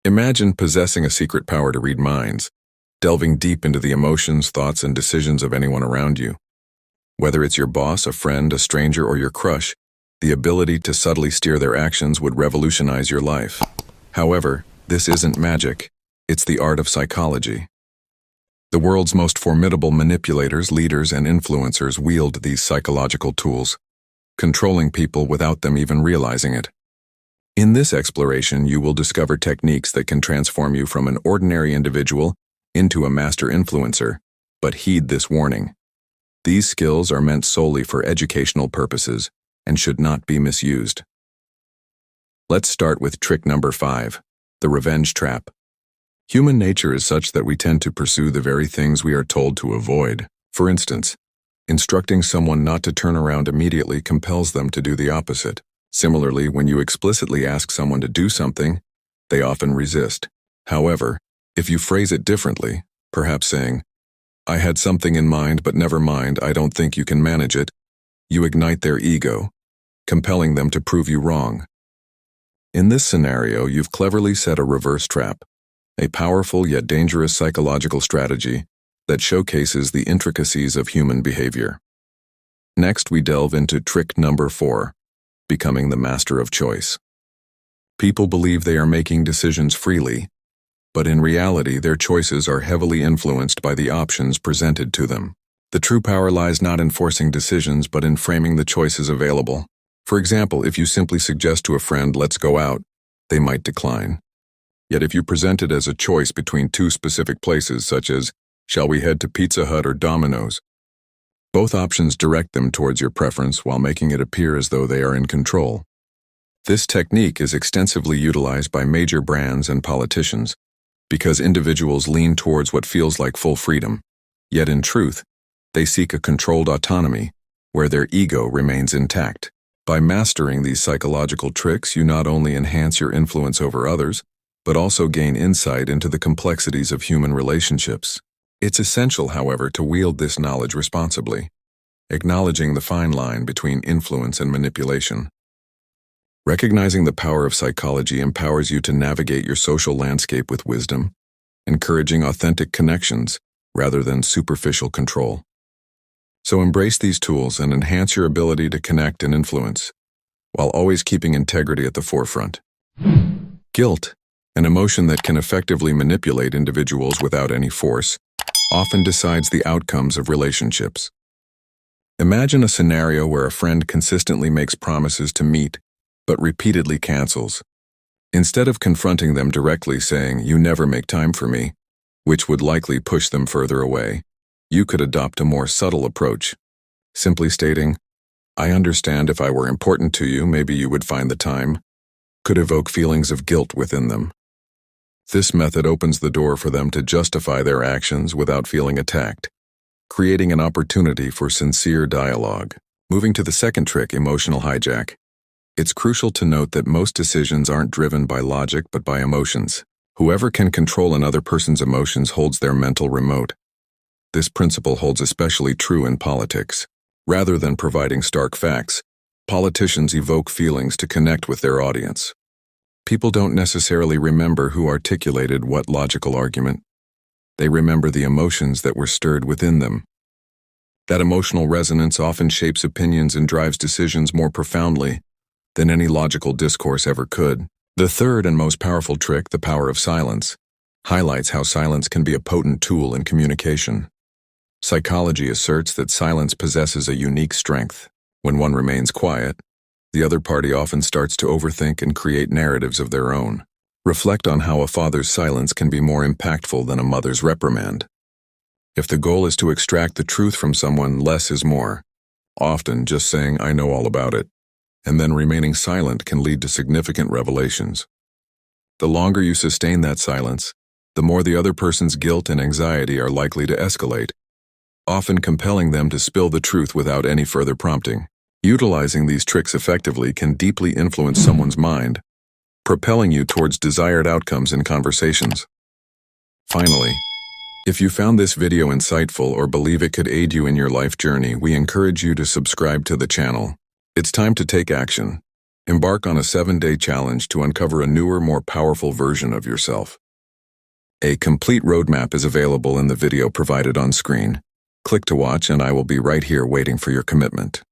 Imagine possessing a secret power to read minds, delving deep into the emotions, thoughts, and decisions of anyone around you. Whether it's your boss, a friend, a stranger, or your crush, the ability to subtly steer their actions would revolutionize your life. However, this isn't magic. It's the art of psychology. The world's most formidable manipulators, leaders, and influencers wield these psychological tools, controlling people without them even realizing it. In this exploration, you will discover techniques that can transform you from an ordinary individual into a master influencer, but heed this warning. These skills are meant solely for educational purposes and should not be misused. Let's start with trick number 5, the revenge trap. Human nature is such that we tend to pursue the very things we are told to avoid. For instance, instructing someone not to turn around immediately compels them to do the opposite. Similarly, when you explicitly ask someone to do something, they often resist. However, if you phrase it differently, perhaps saying, "I had something in mind, but never mind, I don't think you can manage it," you ignite their ego, compelling them to prove you wrong. In this scenario, you've cleverly set a reverse trap, a powerful yet dangerous psychological strategy that showcases the intricacies of human behavior. Next, we delve into trick number 4, becoming the master of choice. People believe they are making decisions freely, but in reality, their choices are heavily influenced by the options presented to them. The true power lies not in forcing decisions, but in framing the choices available. For example, if you simply suggest to a friend, "Let's go out," they might decline. Yet if you present it as a choice between two specific places, such as, "Shall we head to Pizza Hut or Domino's?" both options direct them towards your preference while making it appear as though they are in control. This technique is extensively utilized by major brands and politicians because individuals lean towards what feels like full freedom. Yet in truth, they seek a controlled autonomy where their ego remains intact. By mastering these psychological tricks, you not only enhance your influence over others, but also gain insight into the complexities of human relationships. It's essential, however, to wield this knowledge responsibly, acknowledging the fine line between influence and manipulation. Recognizing the power of psychology empowers you to navigate your social landscape with wisdom, encouraging authentic connections rather than superficial control. So embrace these tools and enhance your ability to connect and influence, while always keeping integrity at the forefront. Guilt, an emotion that can effectively manipulate individuals without any force, often decides the outcomes of relationships. Imagine a scenario where a friend consistently makes promises to meet, but repeatedly cancels. Instead of confronting them directly saying, "You never make time for me," which would likely push them further away, you could adopt a more subtle approach, simply stating, "I understand if I were important to you, maybe you would find the time," could evoke feelings of guilt within them. This method opens the door for them to justify their actions without feeling attacked, creating an opportunity for sincere dialogue. Moving to the second trick, emotional hijack. It's crucial to note that most decisions aren't driven by logic but by emotions. Whoever can control another person's emotions holds their mental remote. This principle holds especially true in politics. Rather than providing stark facts, politicians evoke feelings to connect with their audience. People don't necessarily remember who articulated what logical argument. They remember the emotions that were stirred within them. That emotional resonance often shapes opinions and drives decisions more profoundly than any logical discourse ever could. The third and most powerful trick, the power of silence, highlights how silence can be a potent tool in communication. Psychology asserts that silence possesses a unique strength. When one remains quiet, the other party often starts to overthink and create narratives of their own. Reflect on how a father's silence can be more impactful than a mother's reprimand. If the goal is to extract the truth from someone, less is more. Often just saying, "I know all about it," and then remaining silent can lead to significant revelations. The longer you sustain that silence, the more the other person's guilt and anxiety are likely to escalate, often compelling them to spill the truth without any further prompting. Utilizing these tricks effectively can deeply influence someone's mind, propelling you towards desired outcomes in conversations. Finally, if you found this video insightful or believe it could aid you in your life journey, we encourage you to subscribe to the channel. It's time to take action. Embark on a 7-day challenge to uncover a newer, more powerful version of yourself. A complete roadmap is available in the video provided on screen. Click to watch, and I will be right here waiting for your commitment.